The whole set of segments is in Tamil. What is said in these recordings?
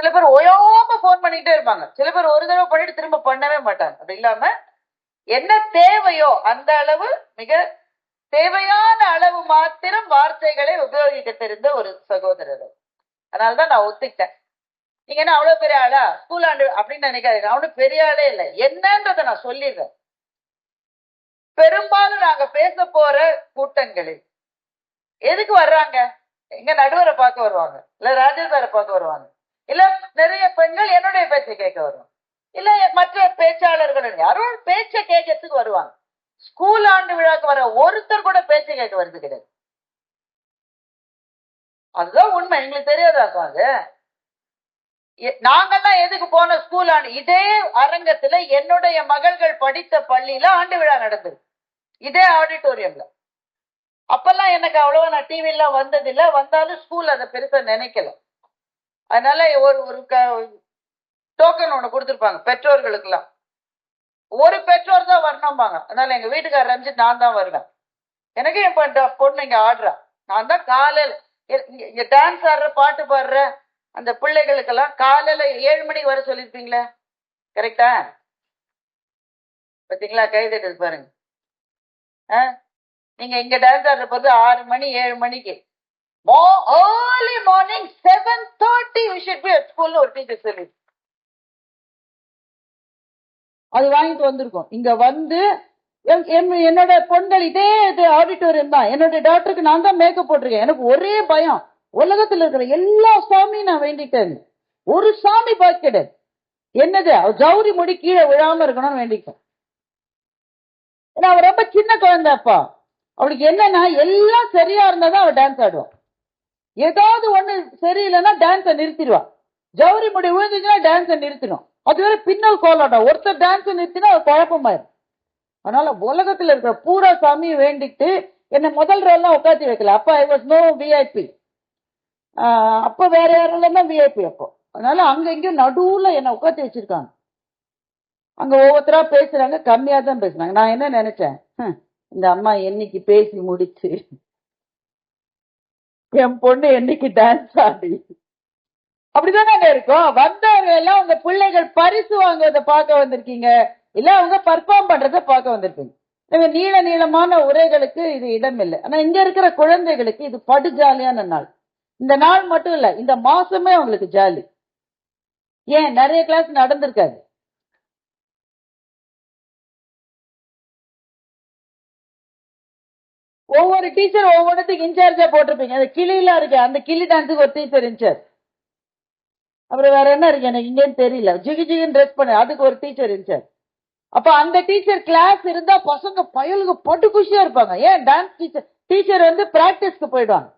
சில பேர் ஓயாம போன் பண்ணிக்கிட்டே இருப்பாங்க, சில பேர் ஒரு தடவை பண்ணிட்டு திரும்ப பண்ணவே மாட்டாங்க. அப்படி இல்லாம என்ன தேவையோ அந்த அளவு, மிக தேவையான அளவு மாத்திரம் வார்த்தைகளை உபயோகிக்க தெரிந்த ஒரு சகோதரர். அதனாலதான் நான் ஒத்துக்கிட்டேன். நீங்க என்ன அவ்வளவு பெரிய ஆளா, ஸ்கூல் ஆண்டு அப்படின்னு நினைக்காதீங்க. அவனு பெரிய ஆளே இல்லை, என்னன்றதை நான் சொல்லிடுறேன். பெரும்பாலும் நாங்க பேச போற கூட்டங்களில் எதுக்கு வர்றாங்க? எங்க நடுவரை பார்க்க வருவாங்க, இல்ல ராஜேஷாரை பார்க்க வருவாங்க, இல்ல நிறைய பெண்கள் என்னுடைய பேச்சை கேட்க வருவாங்க, இல்ல மற்ற பேச்சாளர்கள் யாரும் பேச்சை கேட்கறதுக்கு வருவாங்க. ஸ்கூல் ஆண்டு விழாக்கு வர ஒருத்தர் கூட பேச்சை கேட்க வருது கிடையாது. அதுதான் உண்மை. எங்களுக்கு தெரியாதாக்கும் அது. நாங்கெல்லாம் எதுக்கு போன ஸ்கூல் ஆண்டு? இதே அரங்கத்துல என்னுடைய மகள்கள் படித்த பள்ளியில ஆண்டு விழா நடந்தது, இதே ஆடிட்டோரியம்ல. அப்பெல்லாம் எனக்கு அவ்வளவா, நான் டிவி எல்லாம் வந்ததில்லை, வந்தாலும் ஸ்கூல் அதை பெருசா நினைக்கல. அதனால ஒரு டோக்கன் ஒண்ணு கொடுத்துருப்பாங்க பெற்றோர்களுக்கு எல்லாம். ஒரு பெற்றோர் தான் வரணும்பாங்க. அதனால எங்க வீட்டுக்காரர் ரஞ்சித் நான் தான் வருவேன். எனக்கு என் பொண்ணு இங்க ஆடுறா, நான் தான் காலையில் இங்க டான்ஸ் ஆடுற, பாட்டு பாடுற அந்த பிள்ளைகளுக்கெல்லாம் காலையில 7 மணிக்கு வர சொல்லிருப்பீங்களே, கரெக்டா? பாத்தீங்களா, கைதட்டு பாருங்க. நீங்க இங்க டான்ஸ் ஆடுற போது 6 மணி 7 மணிக்கு, early morning 7:30 we should be at school ஒரு டீச்சர் சொல்லி அது வாங்கிட்டு வந்திருக்கோம். இங்க வந்து என்னோட பொண்கள் இதே ஆடிட்டோரியம் தான். என்னோட டாக்டருக்கு நான் தான் மேக்கப் போட்டிருக்கேன். எனக்கு ஒரே பயம், உலகத்துல இருக்கிற எல்லா சாமியும் நான் வேண்டிட்டேன், ஒரு சாமி பாக்கி கிடையாது. என்னது, ஜவுரி முடி கீழே விழாம இருக்கணும்னு வேண்டிட்டேன். ஏன்னா அவ ரொம்ப சின்ன குழந்தைப்பா, அவளுக்கு என்னன்னா எல்லாம் சரியா இருந்தாதான் அவ டான்ஸ் ஆடுவான். ஏதாவது ஒண்ணு சரியில்லைன்னா டான்ஸை நிறுத்திடுவா. ஜவுரி முடி விழுந்துச்சுன்னா டான்ஸை நிறுத்திடும். அதுவரை பின்னல் கோலாட்டம். ஒருத்தர் டான்ஸை நிறுத்தினா அது குழப்பமாயிரும். அதனால உலகத்துல இருக்கிற பூரா சாமியை வேண்டிட்டு என்ன முதல் ரோல்லாம் உட்காந்து வைக்கல. அப்ப ஐ வாஸ் நோ விஐபி. அப்ப வேற யாரெல்லாம் தான் விஐபி அப்போ. அதனால அங்க இங்கேயும் நடுவுல என்ன உட்காந்து வச்சிருக்காங்க. அங்க ஒவ்வொருத்தரா பேசுறாங்க, கம்மியா தான் பேசுறாங்க. நான் என்ன நினைச்சேன், இந்த அம்மா என்னைக்கு பேசி முடிச்சு என் பொண்ணு என்னைக்கு டான்ஸ் ஆடி, அப்படிதானே இருக்கும். வந்தவங்க எல்லாம் உங்க பிள்ளைகள் பரிசு வாங்குறத பார்க்க வந்திருக்கீங்க, இல்ல அவங்க பர்ஃபார்ம் பண்றத பார்க்க வந்திருப்பீங்க. நீள நீளமான உரைகளுக்கு இது இடம் இல்லை. ஆனா இங்க இருக்கிற குழந்தைகளுக்கு இது படு ஜாலியான நாள். இந்த நாள் மட்டும் இல்ல, இந்த மாசமே அவங்களுக்கு ஜாலி. ஏன், நிறைய கிளாஸ் நடந்திருக்காது. ஒவ்வொரு டீச்சர் ஒவ்வொன்றுத்துக்கு இன்சார்ஜா போட்டிருப்பீங்க. அந்த கிளிலாம் இருக்கு, அந்த கிளி டான்ஸுக்கு ஒரு டீச்சர் இன்சார்ஜ். அப்புறம் வேற என்ன இருக்கு எனக்கு இங்கேன்னு தெரியல, ஜிகி ஜிகின்னு ட்ரெஸ் பண்ண அதுக்கு ஒரு டீச்சர் இன்சார்ஜ். அப்ப அந்த டீச்சர் கிளாஸ் இருந்தா பசங்க பயலுக்கு பட்டு குஷியா இருப்பாங்க. ஏன், டான்ஸ் டீச்சர் வந்து பிராக்டிஸ்க்கு போயிடுவாங்க.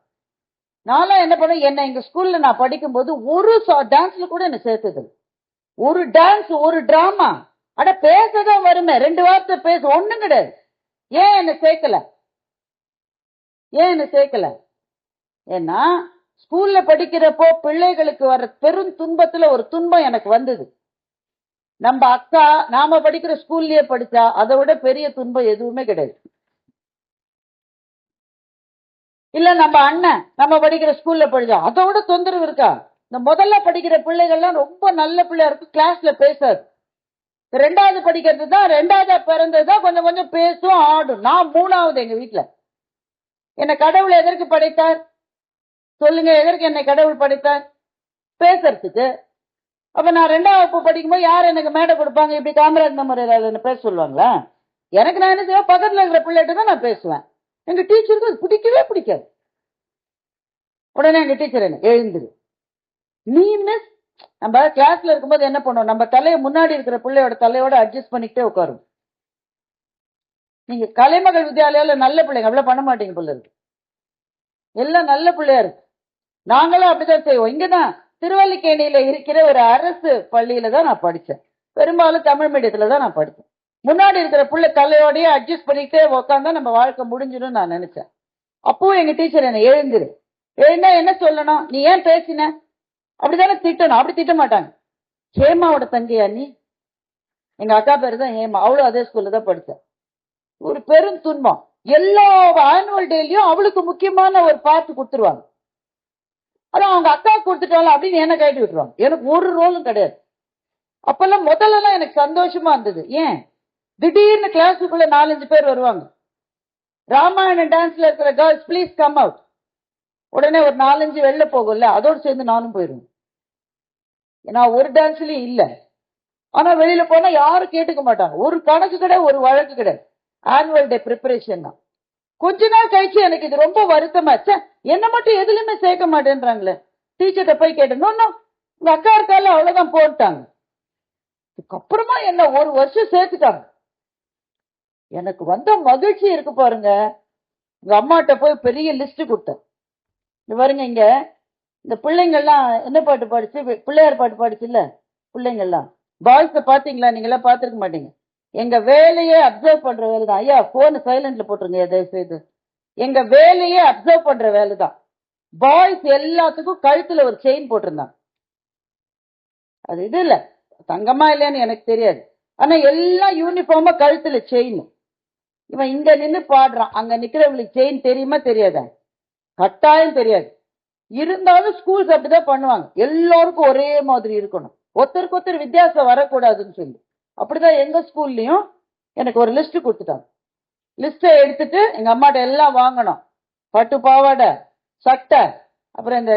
நான்லாம் என்ன பண்ண, என்ன எங்க ஸ்கூல்ல நான் படிக்கும் போது ஒரு டான்ஸ்ல கூட என்ன சேர்த்தது. ஒரு டான்ஸ், ஒரு டிராமா, அட பேசதான் வருமே, 2 வார்த்தை பேச, ஒண்ணும் கிடையாது. ஏன் என்ன சேர்க்கல? ஏன்னா ஸ்கூல்ல படிக்கிறப்போ பிள்ளைகளுக்கு வர பெரும் துன்பத்துல ஒரு துன்பம் எனக்கு வந்தது. நம்ம அக்கா நாம படிக்கிற ஸ்கூல்லயே படிச்சா அதை விட பெரிய துன்பம் எதுவுமே கிடையாது. இல்ல நம்ம அண்ணன் நம்ம படிக்கிற ஸ்கூல்ல படிச்சா அதை விட தொந்தரவு இருக்கா? இந்த முதல்ல படிக்கிற பிள்ளைகள்லாம் ரொம்ப நல்ல பிள்ளையா இருக்கும், கிளாஸ்ல பேசாது. 2வது படிக்கிறது தான், 2வதா பிறந்ததுதான் கொஞ்சம் கொஞ்சம் பேசும் ஆடும். நான் 3வது எங்க வீட்டுல. என்ன கடவுள் எதற்கு படைத்தார் சொல்லுங்க? எதற்கு என்னை கடவுள் படைத்தார்? பேசுறதுக்கு. அப்ப நான் 2ஆம் வகுப்பு படிக்கும்போது யார் எனக்கு மேடை கொடுப்பாங்க? இப்படி காமராஜ் நம்பர் என்ன பேச சொல்லுவாங்களா? எனக்கு நான் என்ன செய்வேன், பக்கத்துல இருக்கிற பிள்ளைகிட்ட தான் நான் பேசுவேன். எங்க டீச்சருக்கு அது பிடிக்கவே பிடிக்காது. உடனே எங்க டீச்சர் என்ன, எழுந்துரு நீ மிஸ். நம்ம கிளாஸ்ல இருக்கும்போது என்ன பண்ணுவோம், நம்ம தலையை முன்னாடி இருக்கிற பிள்ளையோட தலையோட அட்ஜஸ்ட் பண்ணிக்கிட்டே உட்காரும். நீங்க கலைமகள் வித்யாலயால நல்ல பிள்ளைங்க அவ்வளவு பண்ண மாட்டீங்க போல இருக்கு. எல்லாம் நல்ல பிள்ளையா இருக்கு. நாங்களும் அப்படிதான் செய்வோம். இங்கதான் திருவல்லிக்கேணியில இருக்கிற ஒரு அரசு பள்ளியில தான் நான் படிச்சேன். பெரும்பாலும் தமிழ் மீடியத்துல தான் நான் படிச்சேன். முன்னாடி இருக்கிற பிள்ளை தலையோடய அட்ஜஸ்ட் பண்ணிக்கிட்டே உட்காந்தா நம்ம வாழ்க்கை முடிஞ்சிடும் நான் நினைச்சேன். அப்பவும் எங்க டீச்சர் என்ன, எழுந்துரு. எழுந்தா என்ன சொல்லணும், நீ ஏன் பேசின அப்படித்தானே திட்டணும். அப்படி திட்ட மாட்டாங்க. ஹேமாவோட தங்கையா நீ? எங்க அக்கா பேரு தான் ஹேமா, அவளும் அதே ஸ்கூல்ல தான் படிச்சேன். ஒரு பெரும் துன்பம். எல்லா ஆனுவல் டேலயும் அவளுக்கு முக்கியமான ஒரு பார்ட் கொடுத்துருவாங்க. அதான் அவங்க அக்கா கொடுத்துட்டாலும் அப்படின்னு என்ன கட்டி விட்டுருவாங்க. எனக்கு ஒரு ரோலும் கிடையாது. அப்பெல்லாம் முதல்ல எனக்கு சந்தோஷமா இருந்தது. ஏன் திடீர்னு கிளாஸுக்குள்ள 4-5 பேர் வருவாங்க. ராமாயணம் டான்ஸ்ல இருக்கிற கேர்ள்ஸ் ப்ளீஸ் கம் அவுட், உடனே ஒரு 4-5 வெளில போகும்ல, அதோடு சேர்ந்து நானும் போயிருவேன். ஏன்னா ஒரு டான்ஸ்லயும் இல்ல. ஆனா வெளியில போனா யாரும் கேட்டுக்க மாட்டாங்க. ஒரு கணக்கு கிடையாது, ஒரு வழக்கு கிடையாது. ஆனுவல் டே ப்ரிப்பரேஷன் தான். கொஞ்ச நாள் கழிச்சு எனக்கு இது ரொம்ப வருத்தமா, என்ன மட்டும் எதுலயுமே சேர்க்க மாட்டேன்றாங்களே. டீச்சர்கிட்ட போய் கேட்டேன், உங்க அக்கா இருக்கால அவ்வளவுதான் போட்டாங்க. அதுக்கப்புறமா என்ன ஒரு வருஷம் சேர்த்துட்டாங்க. எனக்கு வந்த மகிழ்ச்சி இருக்கு பாருங்க. உங்க அம்மாட்ட போய் பெரிய லிஸ்ட் கொடுத்தேன். பாருங்க, இங்க இந்த பிள்ளைங்கள்லாம் என்ன பாட்டு பாடிச்சு, பிள்ளையார் பாட்டு பாடிச்சு இல்ல பிள்ளைங்கள்லாம். பாய்ஸ பாத்தீங்களா? நீங்க எல்லாம் பாத்துருக்க மாட்டீங்க. எங்க வேலையே அப்சர்வ் பண்ற வேலை தான். ஐயா போன் சைலண்ட்ல போட்டுருங்க தயவு செய்து. எங்க வேலையே அப்சர்வ் பண்ற வேலை தான். பாய்ஸ் எல்லாத்துக்கும் கழுத்துல ஒரு செயின் போட்டிருந்தாங்க. அது இது இல்ல, தங்கமா இல்லையான்னு எனக்கு தெரியாது. ஆனா எல்லாம் யூனிஃபார்மா கழுத்துல செயின். இவன் இங்க நின்று பாடுறான், அங்க நிக்கிறவங்களுக்கு செயின் தெரியுமா தெரியாதா? கட்டாயம் தெரியாது. இருந்தாலும் ஸ்கூல்ஸ் அப்படிதான் பண்ணுவாங்க. எல்லாருக்கும் ஒரே மாதிரி இருக்கணும், ஒருத்தருக்கு ஒருத்தர் வித்தியாசம் வரக்கூடாதுன்னு சொல்லி. அப்படிதான் எங்க ஸ்கூல்லயும் எனக்கு ஒரு லிஸ்ட் கொடுத்துட்டாங்க. லிஸ்ட எடுத்துட்டு எங்க அம்மாட்ட எல்லாம் வாங்கணும். பட்டு பாவாடை, சட்டை, அப்புறம் இந்த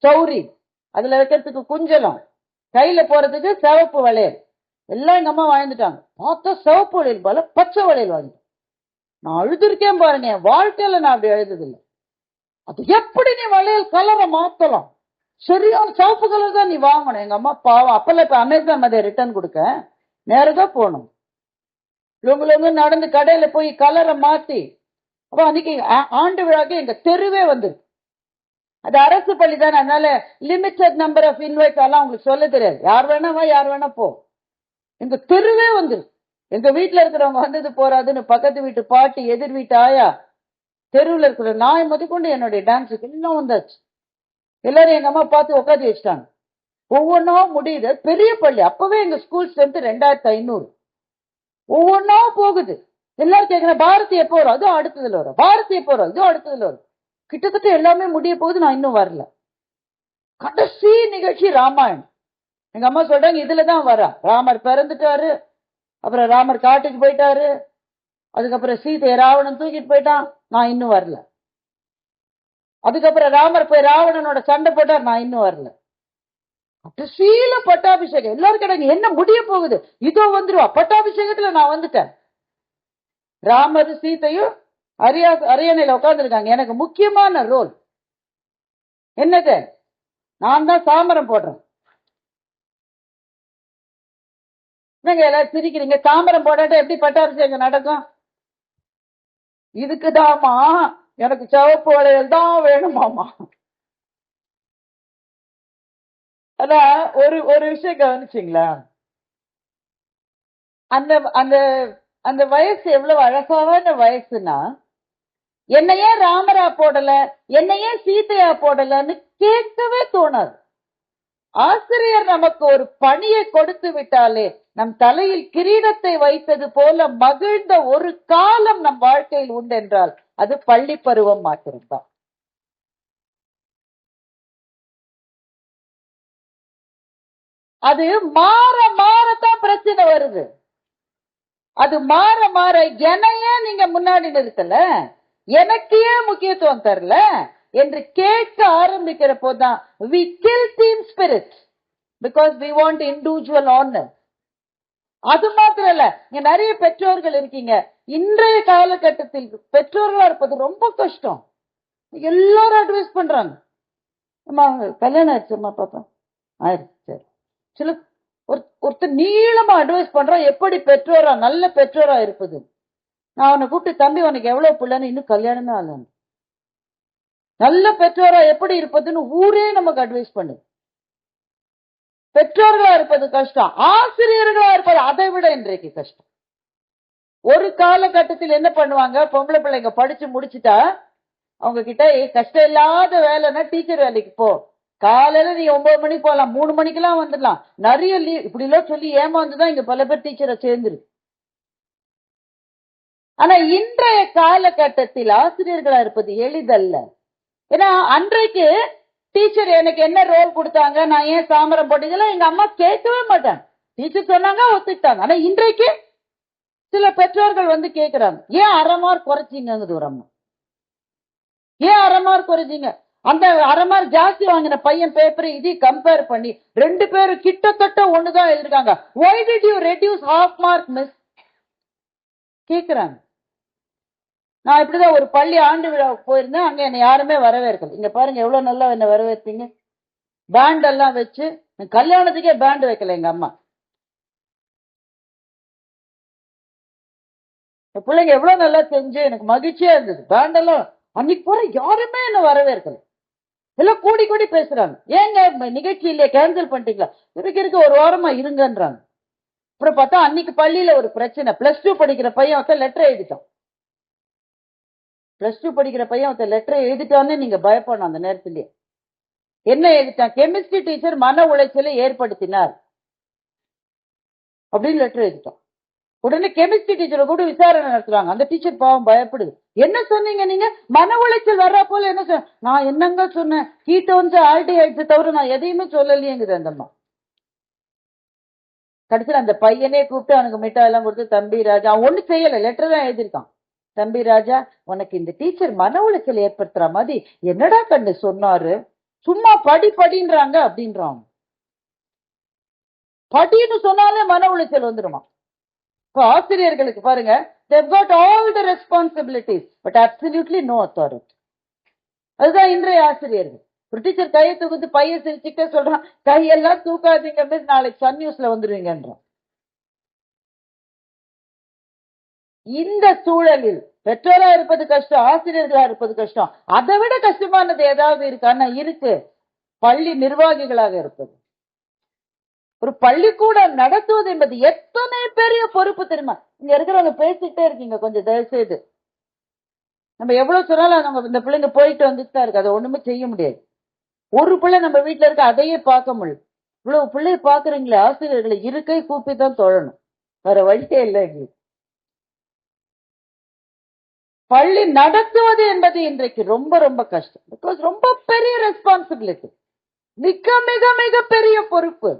சௌரி, அதுல வைக்கிறதுக்கு குஞ்சலம், கையில போறதுக்கு சிவப்பு வளையல், எல்லாம் எங்க அம்மா வாங்கிட்டாங்க. பார்த்தா சிவப்பு வளையல் போல பச்சை வளையல் வாங்கிட்டேன். நான் அழுதுருக்கேன் பாருங்க, என் வாழ்க்கையில நான் அப்படி அழுதுதில்லை. அது எப்படி நீ வளையல் கலரை மாத்தலாம், சரியான சிவப்பு கலர் தான் நீ வாங்கணும். எங்க அம்மா பாவம், அப்பெல்லாம் இப்ப அமேசான் மதிய ரிட்டர்ன் கொடுக்க நேரதான் போகணும். இவங்க நடந்து கடையில போய் கலரை மாத்தி, அப்ப அன்னைக்கு ஆண்டு விழாக்கு எங்க தெருவே வந்துருக்கு. அது அரசு பள்ளி தானே, அதனால லிமிட்டட் நம்பர் ஆஃப் இன்வைட் எல்லாம் உங்களுக்கு சொல்ல தெரியாது. யார் வேணா வா, யார் வேணா போ. எங்க தெருவே வந்துருக்கு. எங்க வீட்டுல இருக்கிறவங்க வந்தது போறாதுன்னு பக்கத்து வீட்டு பாட்டி, எதிர் வீட்டு ஆயா, தெருவில் இருக்கிற நாய் முதற்கொண்டு என்னுடைய டான்ஸுக்கு எல்லாம் வந்தாச்சு. எல்லாரும் எங்க அம்மா பார்த்து உட்காந்து வச்சுட்டாங்க. ஒவ்வொன்னா முடியுது. பெரிய பள்ளி, அப்பவே எங்க ஸ்கூல் ஸ்ட்ரென்த் 2500. ஒவ்வொன்னா போகுது. எல்லாரும் கேட்கிறேன், பாரதி எப்போ வரும்? அதுவும் அடுத்ததுல வரும். பாரதி எப்போ வரும்? இதுவும் அடுத்ததுல வரும். கிட்டத்தட்ட எல்லாமே முடிய போகுது, நான் இன்னும் வரல. கடைசி நிகழ்ச்சி ராமாயணம். எங்க அம்மா சொல்றாங்க இதுலதான் வரா. ராமர் பிறந்துட்டாரு, அப்புறம் ராமர் காட்டுக்கு போயிட்டாரு, அதுக்கப்புறம் சீதையை ராவணன் தூக்கிட்டு போயிட்டான், நான் இன்னும் வரல. அதுக்கப்புறம் ராமர் போய் ராவணனோட சண்டை போட்டார், நான் இன்னும் வரல. கடைசியில பட்டாபிஷேகம். எல்லாரும் கேட்டாங்க என்ன முடிய போகுது, இதோ வந்துருவா. பட்டாபிஷேகத்துல நான் வந்துட்டேன். ராமர் சீதையும் அரியணையில உட்கார்ந்துருக்காங்க. எனக்கு முக்கியமான ரோல் என்னது, நான் தான் சாமரம் போடுறேன். எல்லாரும் சிரிக்கிறீங்க, தாமரம் போடாட்ட எப்படி பட்டாபிஷேகம் நடக்கும்? இதுக்குதாமா எனக்கு சிவப்பு வளையல் தான் வேணுமாமா. அதான் ஒரு விஷயம் கவனிச்சிங்களா? அந்த அந்த அந்த வயசு எவ்வளவு அழகான வயசுனா, என்னையே ராமரா போடல, என்னையே சீதையா போடலன்னு கேட்கவே தோணாது. ஆசிரியர் நமக்கு ஒரு பணியை கொடுத்து விட்டாலே நம் தலையில் கிரீடத்தை வைத்தது போல மகிழ்ந்த ஒரு காலம் நம் வாழ்க்கையில் உண்டென்றால் அது பள்ளி பருவம் மாத்திரம்தான். அது மாற மாறத்தான் பிரச்சனை வருது. அது மாற மாற என்னையே நீங்க முன்னாடி நிறுத்தல, எனக்கு ஏன் முக்கியத்துவம் தரல என்று கேட்க ஆரம்பிக்கிற போதுதான் we kill team spirit because we want individual honor. அது மாத்திரம் இல்ல, இங்க நிறைய பெற்றோர்கள் இருக்கீங்க. இன்றைய காலகட்டத்தில் பெற்றோர்களா இருப்பது ரொம்ப கஷ்டம். எல்லாரும் அட்வைஸ் பண்றாங்க, அம்மா கல்யாணம் ஆயிடுச்சுமா பாப்பா ஆயிடுச்சு, சரி. சில ஒருத்தர் நீளமா அட்வைஸ் பண்றான் எப்படி பெற்றோரா, நல்ல பெற்றோரா இருப்பது. நான் அவனை கூப்பிட்டு, தம்பி உனக்கு எவ்வளவு பிள்ளைன்னு, இன்னும் கல்யாணமே ஆகல. நல்ல பெற்றோரா எப்படி இருப்பதுன்னு ஊரே நமக்கு அட்வைஸ் பண்ணு. பெற்றோர்களா இருப்பது கஷ்டம், ஆசிரியர்களா இருப்பது அதை விட இன்றைக்கு கஷ்டம். ஒரு காலகட்டத்தில் என்ன பண்ணுவாங்க, பொம்பளை பிள்ளைங்க படிச்சு முடிச்சுட்டா அவங்க கிட்ட கஷ்டம் இல்லாத வேலைன்னா டீச்சர் வேலைக்கு போ, காலையில நீ 9 மணிக்கு போகலாம், 3 மணிக்கெல்லாம் வந்துடலாம், நிறைய லீவ், இப்படி எல்லாம் சொல்லி ஏமாந்துதான் இங்க பல பேர் டீச்சரை சேர்ந்துருக்கு. ஆனா இன்றைய காலகட்டத்தில் ஆசிரியர்களா இருப்பது எளிதல்ல. ஏன்னா அன்றைக்கு டீச்சர் எனக்கு என்ன ரோல் கொடுத்தாங்க, நான் ஏன் சாமரம் போட்டதுல எங்க அம்மா கேட்கவே மாட்டாங்க. டீச்சர் சொன்னாங்க, ஒத்துக்கிட்டாங்க. ஆனா இன்றைக்கு சில பெற்றோர்கள் வந்து கேட்கிறாங்க, ஏன் அரை மார்க் குறைச்சிங்கிறது ஒரு அம்மா, ஏன் அரை மார்க் குறைச்சிங்க? அந்த அரை மார்க் ஜாஸ்தி வாங்கின பையன் பேப்பர் இது கம்பேர் பண்ணி 2 பேரும் கிட்டத்தட்ட ஒண்ணுதான் எழுதிருக்காங்க. Why did you reduce half mark miss? கேக்குறாங்க. நான் இப்படிதான் ஒரு பள்ளி ஆண்டு விழா போயிருந்தேன். அங்க என்ன யாருமே வரவேற்கல. இங்க பாருங்க எவ்வளவு நல்லா என்ன வரவேற்பீங்க. பேண்ட் எல்லாம் வச்சு, கல்யாணத்துக்கே பேண்ட் வைக்கல எங்க அம்மா. பிள்ளைங்க எவ்வளவு நல்லா செஞ்சு எனக்கு மகிழ்ச்சியா இருந்தது. பேண்ட் எல்லாம் அன்னைக்கு போற யாருமே என்ன வரவேற்கல. எல்லாம் கூடி கூடி பேசுறாங்க. ஏங்க நிகழ்ச்சி இல்லையா, கேன்சல் பண்ணிட்டீங்களா? இருக்க ஒரு வாரமா இருங்கன்றாங்க. அப்புறம் பார்த்தா அன்னைக்கு பள்ளியில ஒரு பிரச்சனை. +2 படிக்கிற பையன் ஒருத்தர் லெட்டர் எழுதிட்டான். +2 படிக்கிற பையன் ஒருத்தர் லெட்டர் எழுதிட்டான்னு நீங்க பயப்படணும். அந்த நேரத்திலேயே என்ன எழுதிட்டான், கெமிஸ்ட்ரி டீச்சர் மன உளைச்சலை ஏற்படுத்தினார் அப்படின்னு லெட்டர் எழுதிட்டான். உடனே கெமிஸ்ட்ரி டீச்சரை கூட விசாரணை நடத்துறாங்க. அந்த டீச்சர் பாவம் பயப்படுது. என்ன சொன்னீங்க நீங்க, மன உளைச்சல் வர்றா போல என்ன சொன்ன? நான் என்னங்க சொன்னேன், கீட்டோன்ஸ் ஆல்டிஹைட்ஸ் தவிர நான் எதையுமே சொல்லலையேங்குது அந்த அம்மா. கடைசியில் அந்த பையனே கூப்பிட்டு அவனுக்கு மிட்டாய் எல்லாம் கொடுத்து, தம்பி ராஜா, அவன் ஒண்ணு செய்யல, லெட்டர் தான் எழுதிருக்கான். தம்பி ராஜா, உனக்கு இந்த டீச்சர் மன உளைச்சல் ஏற்படுத்துற மாதிரி என்னடா கண்டு சொன்னாரு, சும்மா படி படின்றாங்க அப்படின்றான். படின்னு சொன்னாலே மன உளைச்சல் வந்துருமா? இப்போ ஆசிரியர்களுக்கு பாருங்க, they've got all the responsibilities but absolutely no authority. அதுதான் இன்றைய ஆசிரியர்கள். ஒரு டீச்சர் கையை தூக்குது, பையன் சிரிச்சுட்டே சொல்றான், கையெல்லாம் தூக்காதீங்க மிஸ், நாளைக்கு சன் நியூஸ்ல வந்துருவீங்கன்றான். இந்த சூழலில் பெற்றோரா இருப்பது கஷ்டம், ஆசிரியர்களா இருப்பது கஷ்டம். அதை விட கஷ்டமானது ஏதாவது இருக்கான்னா இருக்கு, பள்ளி நிர்வாகிகளாக இருப்பது. ஒரு பள்ளிக்கூடம் நடத்துவது என்பது எத்தனை பெரிய பொறுப்பு தெரியுமா? இங்க இருக்கிறவங்க பேசிட்டே இருக்கீங்க, கொஞ்சம் தயவு செய்து. நம்ம எவ்வளவு சொன்னாலும் நம்ம இந்த பிள்ளைங்க போயிட்டு வந்துட்டு தான் இருக்கு, அதை ஒண்ணுமே செய்ய முடியாது. ஒரு பிள்ளை நம்ம வீட்டுல இருக்க அதையே பார்க்க முடியும். இவ்வளவு பிள்ளைய பாக்குறீங்களே, ஆசிரியர்களை இருக்கை கூப்பி தான் தொழணும், வேற வழியே இல்லை எங்களுக்கு. பள்ளி நடத்துவது என்பது இன்றைக்கு ரொம்ப ரொம்ப கஷ்டம். பிகாஸ் ரொம்ப பெரிய ரெஸ்பான்சிபிலிட்டி, மிக மிக மிக பெரிய பொறுப்பு.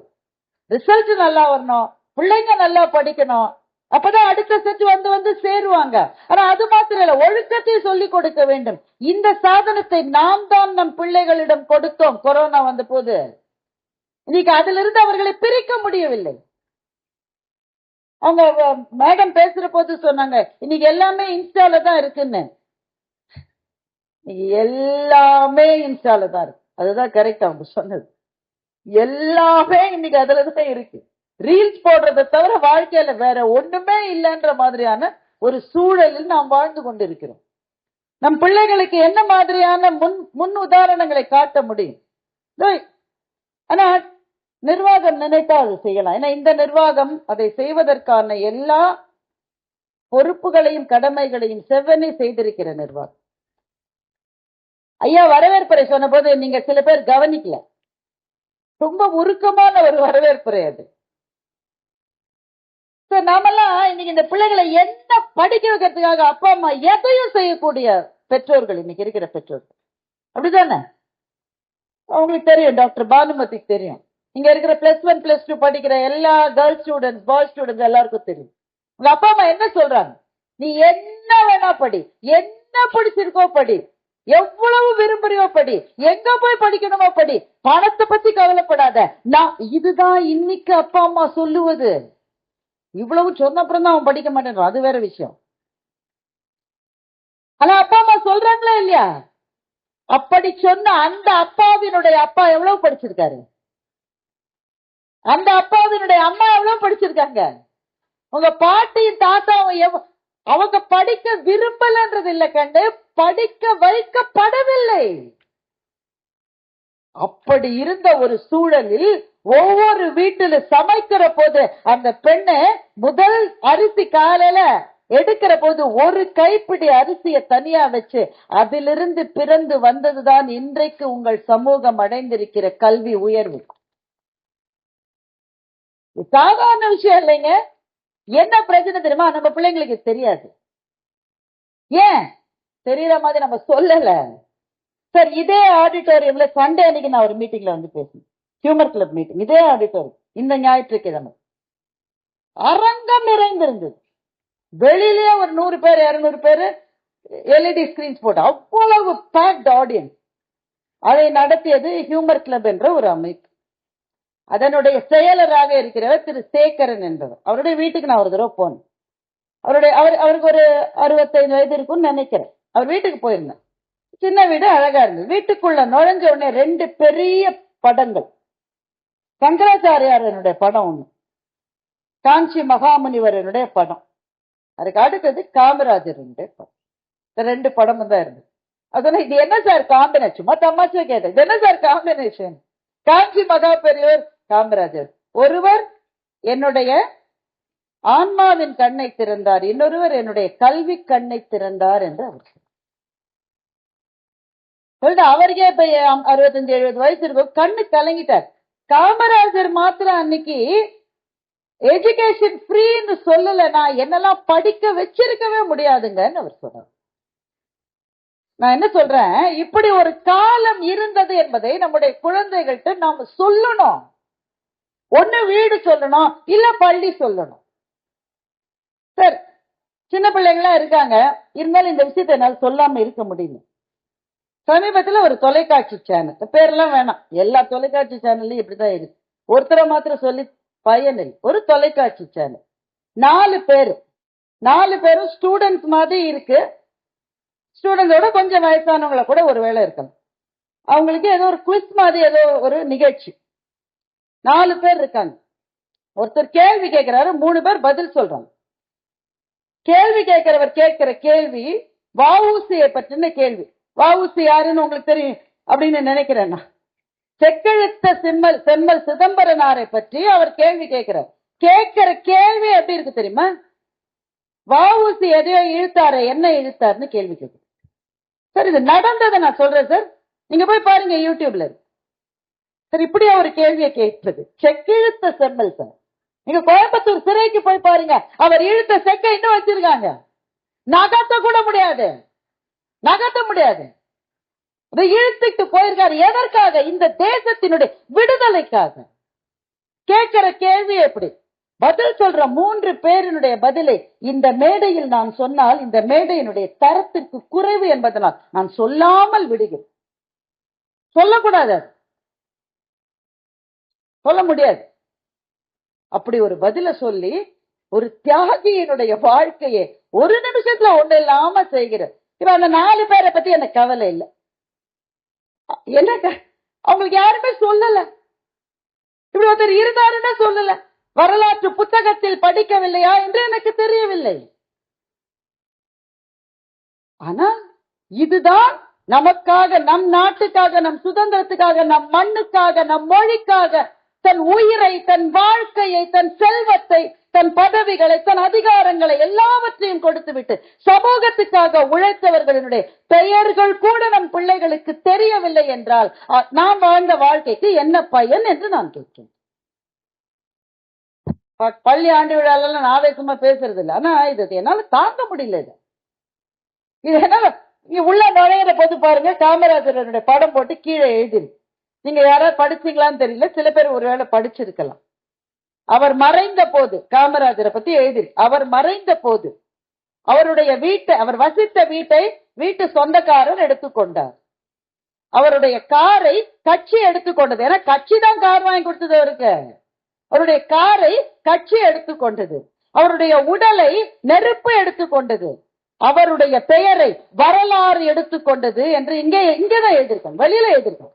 ரிசல்ட் நல்லா வரணும், பிள்ளைங்க நல்லா படிக்கணும், அப்பதான் அடுத்த செட் வந்து சேருவாங்க. ஆனா அது மாத்திரம் இல்ல, ஒழுக்கத்தை சொல்லிக் கொடுக்க வேண்டும். இந்த சாதனத்தை நாம் தான் நம் பிள்ளைகளிடம் கொடுத்தோம் கொரோனா வந்த போது. இன்னைக்கு அதுல இருந்து அவர்களை பிரிக்க முடியவில்லை. அவங்க மேடம் பேசுற போது சொன்னாங்க, இன்னைக்கு எல்லாமே இன்ஸ்டால தான் இருக்குன்னு. எல்லாமே இன்ஸ்டால தான் இருக்கு, அதுதான் கரெக்ட் அவங்க சொன்னது. எல்லாமே இன்னைக்கு அதுலதான் இருக்கு. ரீல்ஸ் போடுறதை தவிர வாழ்க்கையில வேற ஒண்ணுமே இல்லைன்ற மாதிரியான ஒரு சூழலில் நாம் வாழ்ந்து கொண்டிருக்கிறோம். நம் பிள்ளைகளுக்கு என்ன மாதிரியான முன் உதாரணங்களை காட்ட முடியும்? ஆனா நிர்வாகம் நினைத்தா அது செய்யலாம். ஏன்னா இந்த நிர்வாகம் அதை செய்வதற்கான எல்லா பொறுப்புகளையும் கடமைகளையும் செவ்வனே செய்திருக்கிற நிர்வாகம். ஐயா வரவேற்புரை சொன்ன போது நீங்க சில பேர் கவனிக்கல, ரொம்ப உருக்கமான ஒரு வரவேற்புரை அது. நாமெல்லாம் இன்னைக்கு இந்த பிள்ளைகளை என்ன படிக்க வைக்கிறதுக்காக அப்பா அம்மா எதையும் செய்யக்கூடிய பெற்றோர்கள் இன்னைக்கு இருக்கிற பெற்றோர்கள், அப்படிதானே? அவங்களுக்கு தெரியும், டாக்டர் பானுமதிக்கு தெரியும், இங்க இருக்கிற +1 +2 படிக்கிற எல்லா கேர்ள்ஸ் ஸ்டூடெண்ட்ஸ் பாய்ஸ் ஸ்டூடெண்ட்ஸ் எல்லாருக்கும் தெரியும். உங்க அப்பா அம்மா என்ன சொல்றாங்க, நீ என்ன வேணா படி, என்ன பிடிச்சிருக்கோ படி, எவ்வளவு விரும்புறியோ படி, எங்க போய் படிக்கணுமோ படி, பணத்தை பத்தி கவலைப்படாத. நான் இதுதான் இன்னைக்கு அப்பா அம்மா சொல்லுவது. இவ்வளவு சொன்ன அப்புறம் தான் அவன் படிக்க மாட்டேன்றான், அது வேற விஷயம். ஆனா அப்பா அம்மா சொல்றாங்களா இல்லையா? அப்படி சொன்ன அந்த அப்பாவினுடைய அப்பா எவ்வளவு படிச்சிருக்காரு, அந்த அப்பாவினுடைய அம்மா எவ்வளவு படிச்சிருக்காங்க, உங்க பாட்டியும் தாத்தாவும் அவங்க படிக்க விரும்பலன்றது இல்ல கண்டு, படிக்க வைக்கப்படவில்லை. அப்படி இருந்த ஒரு சூழலில் ஒவ்வொரு வீட்டில சமைக்கிற போது அந்த பெண்ணு முதல் அரிசி காலையில எடுக்கிற போது ஒரு கைப்பிடி அரிசியை தனியா வச்சு அதிலிருந்து பிறந்து வந்ததுதான் இன்றைக்கு உங்கள் சமூகம் அடைந்திருக்கிற கல்வி உயர்வு. சாதாரண விஷயம் இல்லைங்க. என்ன பிரச்சனை தெரியுமா? நம்ம பிள்ளைங்களுக்கு தெரியாது. ஏன் தெரியற மாதிரி நம்ம சொல்லல. சார் இதே ஆடிட்டோரியம்ல சண்டே அன்னைக்கு நான் ஒரு மீட்டிங்ல வந்து பேசினேன், ஹியூமர் கிளப் மீட்டிங், இதே ஆடிட்டோரியம் இந்த ஞாயிற்றுக்கிழமை அரங்கம் நிறைந்திருந்தது. வெளியிலேயே ஒரு 100 பேர் 200 பேர் எல்இடி ஸ்கிரீன்ஸ் போட்டு அவ்வளவு பேக்ட் ஆடியன்ஸ். அதை நடத்தியது ஹியூமர் கிளப் என்ற ஒரு அமைப்பு. அதனுடைய செயலராக இருக்கிறவர் திரு சேகரன் என்பவர். அவருடைய வீட்டுக்கு நான் ஒரு தடவை போனேன். அவருக்கு ஒரு 65 வயது இருக்கும்னு நினைக்கிறேன். அவர் வீட்டுக்கு போயிருந்தேன். சின்ன வீடு, அழகா இருந்தது. வீட்டுக்குள்ள நுழைஞ்ச உடனே 2 பெரிய படங்கள், சங்கராச்சாரியாரனுடைய படம் ஒண்ணு, காஞ்சி மகாமுனிவரனுடைய படம், அதுக்கு அடுத்தது காமராஜருடைய படம். இந்த 2 படமும் தான் இருந்தது. அதனால இது என்ன சார் காம்பினேஷன், சும்மா தமாஷா கேட்டேன், இது என்ன சார் காம்பினேஷன்? காஞ்சி மகா பெரியவர், காமராஜர். ஒருவர் என்னுடைய ஆன்மாவின் கண்ணை திறந்தார், இன்னொருவர் என்னுடைய கல்வி கண்ணை திறந்தார் என்று அவர் சொல்லிட்டு, அவருக்கே இப்ப 65-70 வயசு இருக்கும், கண்ணு கலங்கிட்டார். காமராஜர் மாத்திரம் அன்னைக்கு எஜுகேஷன் ஃப்ரீன்னு சொல்லல, நான் என்னெல்லாம் படிக்க வச்சிருக்கவே முடியாதுங்கன்னு அவர் சொன்னார். நான் என்ன சொல்றேன், இப்படி ஒரு காலம் இருந்தது என்பதை நம்முடைய குழந்தைகள்கிட்ட நாம சொல்லணும். ஒண்ணு வீடு சொல்லணும், இல்ல பள்ளி சொல்லணும். சார் சின்ன பிள்ளைங்களா இருக்காங்க, இருந்தாலும் இந்த விஷயத்தை என்னால் சொல்லாம இருக்க முடியல. சமீபத்துல ஒரு தொலைக்காட்சி சேனல், பேரெல்லாம் வேணாம், எல்லா தொலைக்காட்சி சேனல்லையும் இப்படிதான் இருக்கு, ஒருத்தரை மாத்திரம் சொல்லி பயனில். ஒரு தொலைக்காட்சி சேனல், 4 பேரும் ஸ்டூடெண்ட்ஸ் மாதிரி இருக்கு. ஸ்டூடெண்டோட கொஞ்சம் வயசானவங்கள கூட ஒரு வேலை இருக்கலாம். அவங்களுக்கு ஏதோ ஒரு குவிஸ் மாதிரி ஏதோ ஒரு நிகழ்ச்சி. 4 பேர் இருக்காங்க. ஒருத்தர் கேள்வி கேட்கிறாரு, 3 பேர் பதில் சொல்றாங்க. கேள்வி கேட்கிறவர் கேட்கிற கேள்வி வஉசியை பற்றின கேள்வி. வஉசி யாருன்னு உங்களுக்கு தெரியும் அப்படின்னு நினைக்கிறேன். செக்கெழுத்த செம்மல் சிதம்பரனாரை பற்றி அவர் கேள்வி கேட்கிறார். கேட்கிற கேள்வி எப்படி இருக்கு தெரியுமா? வஉசி எதையோ இழுத்தாரு, என்ன இழுத்தாருன்னு கேள்வி கேட்கு. சார் இது நடந்ததை நான் சொல்றேன் சார், நீங்க போய் பாருங்க யூடியூப்ல. சார் இப்படியா ஒரு கேள்வியை கேட்பது? செக்கிழுத்த செம்மல் சார், நீங்க கோயம்புத்தூர் சிறைக்கு போய் பாருங்க, அவர் இழுத்த செக்கை இன்னும் வச்சிருக்காங்க. நகர்த்த கூட முடியாது, நகர்த்த முடியாது. இழுத்துட்டு போயிருக்காரு. எதற்காக? இந்த தேசத்தினுடைய விடுதலைக்காக. கேட்கிற கேள்வி எப்படி? பதில் சொல்ற 3 பேரினுடைய பதிலை இந்த மேடையில் நான் சொன்னால் இந்த மேடையினுடைய தரத்திற்கு குறைவு என்பதனால் நான் சொல்லாமல் விடுகிறேன். சொல்லக்கூடாது, சொல்ல முடியாது. அப்படி ஒரு பதில சொல்லி ஒரு தியாகியினுடைய வாழ்க்கையை ஒரு நிமிஷத்துல ஒண்ணு இல்லாம செய்கிற இப்ப அந்த 4 பேரை பத்தி எனக்கு கவலை இல்லை. என்ன அவங்களுக்கு யாருமே சொல்லல, இப்படி ஒருத்தர் இருந்தாருன்னு சொல்லல. வரலாற்று புத்தகத்தில் படிக்கவில்லையா என்று எனக்கு தெரியவில்லை. ஆனா இதுதான் நமக்காக, நம் நாட்டுக்காக, நம் சுதந்திரத்துக்காக, நம் மண்ணுக்காக, நம் மொழிக்காக தன் உயிரை, தன் வாழ்க்கையை, தன் செல்வத்தை, தன் பதவிகளை, தன் அதிகாரங்களை எல்லாவற்றையும் கொடுத்துவிட்டு சமூகத்துக்காக உழைத்தவர்களுடைய பெயர்கள் கூட நம் பிள்ளைகளுக்கு தெரியவில்லை என்றால் நாம் வாழ்ந்த வாழ்க்கைக்கு என்ன பயன் என்று நான் கேட்கிறேன். பள்ளி ஆண்டு விழாலாம் ஆவேசமா பேசுறது இல்லை, ஆனா இது என்னால தாங்க முடியல. இது என்னால உள்ள நுழையிற போது பாருங்க, காமராஜருடைய படம் போட்டு கீழே எழுதிருக்கு. நீங்க யாராவது படிச்சீங்களான்னு தெரியல, சில பேர் ஒருவேளை படிச்சிருக்கலாம். அவர் மறைந்த போது காமராஜரை பத்தி எழுதிருக்கு. அவர் மறைந்த போது அவருடைய வீட்டை, அவர் வசித்த வீட்டு சொந்தக்காரர் எடுத்துக்கொண்டார். அவருடைய காரை கட்சி எடுத்துக்கொண்டது. ஏன்னா கட்சி தான் கார் வாங்கி கொடுத்தது அவருக்கு. அவருடைய காரை கட்சி எடுத்துக்கொண்டது. அவருடைய உடலை நெருப்பு எடுத்துக்கொண்டது. அவருடைய பெயரை வரலாறு எடுத்துக்கொண்டது என்று இங்கதான் எழுதியிருக்கோம், வெளியில எழுதியிருக்கோம்.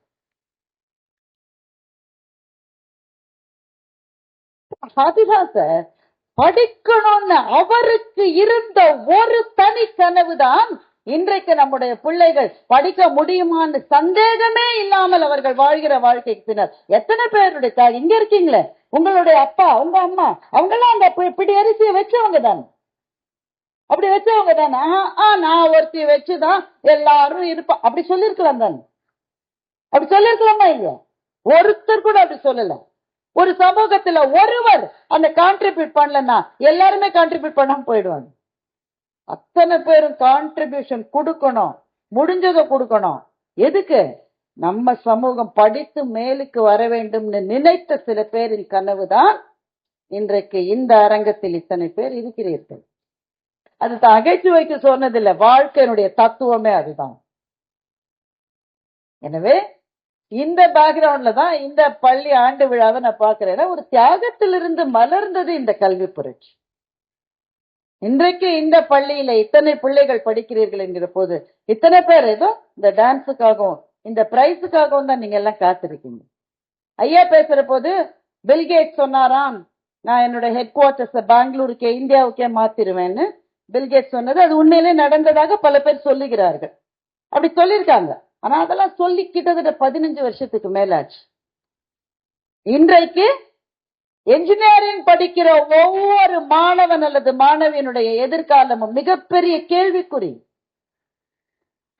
அதுதான் சார் படிக்கணும்னு அவருக்கு இருந்த ஒரு தனி கனவுதான் இன்றைக்கு நம்முடைய பிள்ளைகள் படிக்க முடியுமான்னு சந்தேகமே இல்லாமல் அவர்கள் வாழ்கிற வாழ்க்கைக்கு பின்னர் எத்தனை பேருடைய இங்க இருக்கீங்களே, உங்களுடைய அப்பா, உங்க அம்மா, அவங்க எல்லாம் அந்த பிடி அரிசியை வச்சவங்க தானே, அப்படி வச்சவங்க தானே. நான் ஒருத்தி வச்சுதான் எல்லாரும் இருப்பா அப்படி சொல்லிருக்கலாம் தானே, அப்படி சொல்லிருக்கலாமா இல்லையா? ஒருத்தர் கூட அப்படி சொல்லல. ஒரு சமூகத்துல ஒருவர் அந்த கான்ட்ரிபியூட் பண்ணலன்னா எல்லாருமே கான்ட்ரிபியூட் பண்ணாம போயிடுவாங்க. அத்தனை பேரும் கான்ட்ரிபியூஷன் கொடுக்கணும், முடிஞ்சதை கொடுக்கணும். எதுக்கு? நம்ம சமூகம் படித்து மேலுக்கு வர வேண்டும்னு நினைத்த சில பேரின் கனவுதான் இன்றைக்கு இந்த அரங்கத்தில் இத்தனை பேர் இருக்கிறீர்கள். அது நகைச்சுவைக்கு சொன்னதில்லை, வாழ்க்கையினுடைய தத்துவமே அதுதான். எனவே இந்த பேக்ரவுண்ட்ல தான் இந்த பள்ளி ஆண்டு விழாவை நான் பார்க்கிறேன். ஒரு தியாகத்திலிருந்து மலர்ந்தது இந்த கல்வி புரட்சி. இன்றைக்கு இந்த பள்ளியில இத்தனை பிள்ளைகள் படிக்கிறீர்கள் என்கிற போது இத்தனை பேர் ஏதோ இந்த டான்ஸுக்காகவும் இந்த பிரைஸுக்காகவும் தான் நீங்க எல்லாம் காத்திருக்கீங்க. ஐயா பேசுற போது பில்கேட் சொன்னாராம், நான் என்னோட ஹெட் குவார்டர்ஸ் பெங்களூருக்கே இந்தியாவுக்கே மாத்திருவேன்னு. பில்கேட் சொன்னது அது உண்மையிலே நடந்ததாக பல பேர் சொல்லுகிறார்கள். அப்படி சொல்லியிருக்காங்க. ஆனா அதெல்லாம் சொல்லி கிட்டத்தட்ட 15 வருஷத்துக்கு மேலாச்சு. இன்றைக்கு என்ஜினியரிங் படிக்கிற ஒவ்வொரு மாணவன் அல்லது மாணவியினுடைய எதிர்காலமும் மிகப்பெரிய கேள்விக்குறி.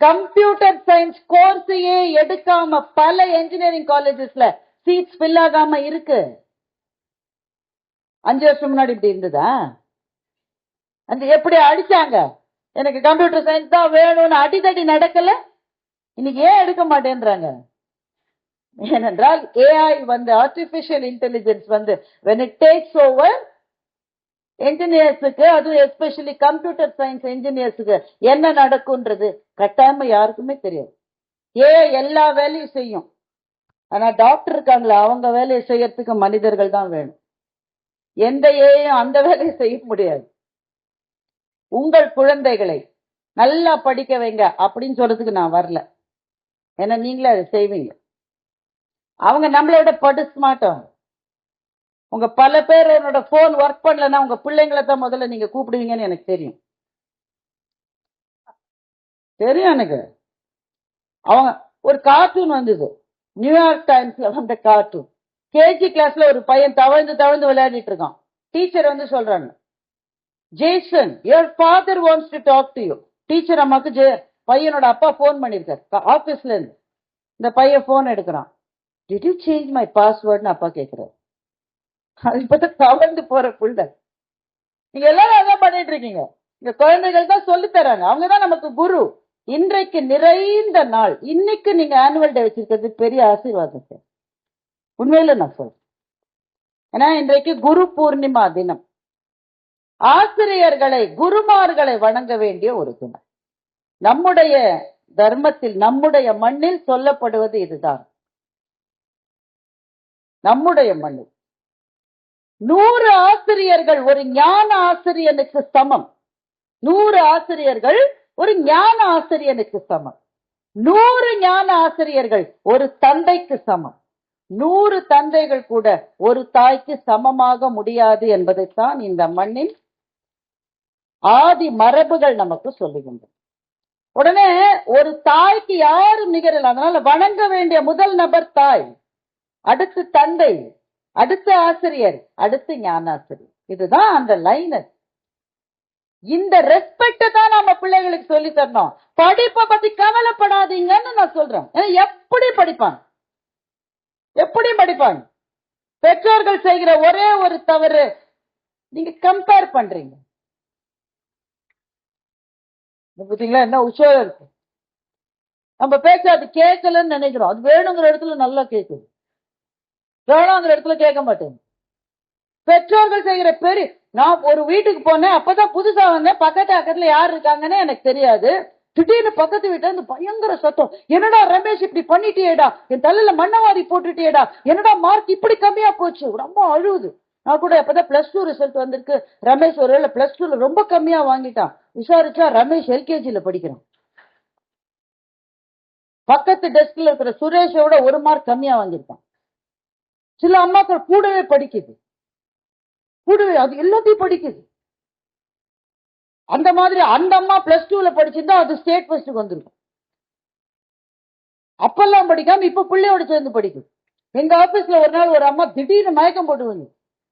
கம்ப்யூட்டர் சயின்ஸ் கோர்ஸையே எடுக்காம பல என்ஜினியரிங் காலேஜஸ்ல சீட்ஸ் ஃபில் ஆகாம இருக்கு. 5 வருஷம் முன்னாடி இப்படி இருந்ததா? அந்த எப்படி அடிச்சாங்க, எனக்கு கம்ப்யூட்டர் சயின்ஸ் தான் வேணும்னு அடிதடி நடக்கல. இன்னைக்கு ஏன் எடுக்க மாட்டேன்றாங்க? ஏனென்றால் ஏஐ வந்து ஆர்டிபிஷியல் இன்டெலிஜென்ஸ் வந்து when it takes over என்ஜினியர்ஸுக்கு, அதுவும் எஸ்பெஷலி கம்ப்யூட்டர் சயின்ஸ் என்ஜினியர்ஸுக்கு என்ன நடக்கும்ன்றது கட்டாயமா யாருக்குமே தெரியாது. ஏஐ எல்லா வேலையும் செய்யும். ஆனா டாக்டர் இருக்காங்களா, அவங்க வேலையை செய்யறதுக்கு மனிதர்கள் தான் வேணும். எந்த ஏஐயும் அந்த வேலையை செய்ய முடியாது. உங்கள் குழந்தைகளை நல்லா படிக்க வைங்க அப்படின்னு சொல்றதுக்கு நான் வரல. ஏன்னா நீங்களே அதை செய்வீங்க. அவங்க நம்மளோட படு ஸ்மார்ட்டாங்க. உங்க பல பேர் என்னோட போன் ஒர்க் பண்ணலன்னா உங்க பிள்ளைங்களை தான் முதல்ல நீங்க கூப்பிடுவீங்கன்னு எனக்கு தெரியும். எனக்கு அவங்க ஒரு கார்ட்டூன் வந்தது, நியூயார்க் டைம்ஸ்ல வந்த கார்ட்டூன். கேஜி கிளாஸ்ல ஒரு பையன் தவழ்ந்து தவழ்ந்து விளையாடிட்டு இருக்கான். டீச்சர் வந்து சொல்றாங்க, Jason your father wants to talk to you. Teacher அம்மாக்கு பையனோட அப்பா போன் பண்ணிருக்காரு ஆபீஸ்ல இருந்து. இந்த பையன் போன் எடுக்கிறான். டிட் யூ சேஞ்ச் மை பாஸ்வேர்ட்னு அப்பா கேட்கிறாரு. இப்பதான் தவழ்ந்து போற புள்ள. நீங்க எல்லாரும் அதான் பண்ணிட்டு இருக்கீங்க. இந்த குழந்தைகள் தான் சொல்லி தராங்க, அவங்கதான் நமக்கு குரு. இன்றைக்கு நிறைந்த நாள். இன்னைக்கு நீங்க ஆனுவல் டே வச்சிருக்கிறது பெரிய ஆசீர்வாதம் சார், உண்மையில நான் சொல்றேன். ஏன்னா இன்றைக்கு குரு பூர்ணிமா தினம். ஆசிரியர்களை, குருமார்களை வணங்க வேண்டிய ஒரு தினம். நம்முடைய தர்மத்தில், நம்முடைய மண்ணில் சொல்லப்படுவது இதுதான். நம்முடைய மண்ணில் 100 ஆசிரியர்கள் ஒரு ஞான ஆசிரியனுக்கு சமம். 100 ஆசிரியர்கள் ஒரு ஞான ஆசிரியனுக்கு சமம். 100 ஞான ஆசிரியர்கள் ஒரு தந்தைக்கு சமம். 100 தந்தைகள் கூட ஒரு தாய்க்கு சமமாக முடியாது என்பதைத்தான் இந்த மண்ணின் ஆதி மரபுகள் நமக்கு சொல்லுகின்றன. உடனே ஒரு தாய்க்கு யாரும் நிகரில்லை. அதனால வணங்க வேண்டிய முதல் நபர் தாய், அடுத்து தந்தை, அடுத்து ஆசிரியர், அடுத்து ஞானாசிரியர். இதுதான் அந்த லைன். இந்த ரெஸ்பெக்ட் தான் நம்ம பிள்ளைகளுக்கு சொல்லி தரணும். படிப்பை பத்தி கவலைப்படாதீங்கன்னு நான் சொல்றேன். எப்படி படிப்பாங்க? எப்படி படிப்பாங்க? பெற்றோர்கள் செய்கிற ஒரே ஒரு தவறு, நீங்க கம்பேர் பண்றீங்க. பாத்தீங்களா என்ன உஷாரா இருக்கு. நம்ம பேச அது கேட்கலன்னு நினைக்கிறோம். அது வேணுங்கிற இடத்துல நல்லா கேட்குது, வேணாங்கிற இடத்துல கேட்க மாட்டேன். பெற்றோர்கள் செய்கிற பெரிய, நான் ஒரு வீட்டுக்கு போனேன், அப்பதான் புதுசா வந்தேன், பக்கத்துல யாரு இருக்காங்கன்னு எனக்கு தெரியாது. திடீர்னு பக்கத்து வீட்டுல இருந்து பயங்கர சத்தம், என்னடா ரமேஷ் இப்படி பண்ணிட்டியேடா, என் தலையில மண்ணவாரி போட்டுட்டியேடா, என்னடா மார்க் இப்படி கம்மியா போச்சு, ரொம்ப அழுவுது. நான் கூட அப்பதான் +2 ரிசல்ட் வந்திருக்கு, ரமேஷ் ஒருவேளை +2ல ரொம்ப கம்மியா வாங்கிட்டான். விசாரிச்சா ரமேஷ் எல்கேஜில படிக்கிறான். பக்கத்து டெஸ்க்ல இருக்கிற சுரேஷோட 1 மார்க் கம்மியா வாங்கியிருக்கான். சில அம்மாக்கள் கூடவே படிக்குது, கூடவே அது எல்லாத்தையும் படிக்குது. அந்த மாதிரி அந்த அம்மா +2ல படிச்சிருந்தா அது ஸ்டேட் ஃபர்ஸ்டுக்கு வந்திருக்கும். அப்பெல்லாம் படிக்காம இப்ப பிள்ளையோட சேர்ந்து படிக்குது. எங்க ஆபீஸ்ல ஒரு நாள் ஒரு அம்மா திடீர்னு மயக்கம் போட்டு வந்து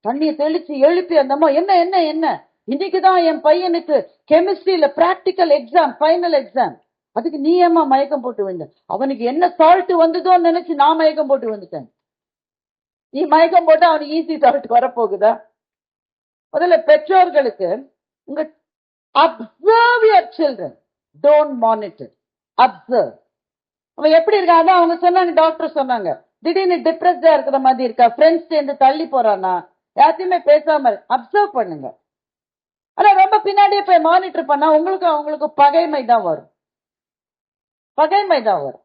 தண்ணியை தெளிச்சு எழுப்பி, அந்த அம்மா என்ன என்ன என்ன இன்னைக்குதான் என் பையனுக்கு கெமிஸ்ட்ரியில பிராக்டிக்கல் எக்ஸாம், ஃபைனல் எக்ஸாம், அதுக்கு நீ ஏமா மயக்கம் போட்டு வந்த? அவனுக்கு என்ன சால்ட் வந்ததோன்னு நினைச்சு நான் மயக்கம் போட்டு வந்துட்டேன். நீ மயக்கம் போட்டு அவனுக்கு ஈஸி சால்ட் வரப்போகுதா? முதல்ல பெற்றோர்களுக்கு உங்க observe your children, don't monitor, observe. அவன் எப்படி இருக்கா? அதான் அவங்க சொன்னாங்க, டாக்டர் சொன்னாங்க, திடீர்னு டிப்ரெஸ்டா இருக்கிற மாதிரி இருக்கா, ஃப்ரெண்ட்ஸ் சேர்ந்து தள்ளி போறானா, யாத்தையுமே பேசாம அப்சர்வ் பண்ணுங்க. ஆனா ரொம்ப பின்னாடியே போய் மானிட்டர் பண்ணா உங்களுக்கு அவங்களுக்கு பகைமை தான் வரும். பகைமை தான் வரும்.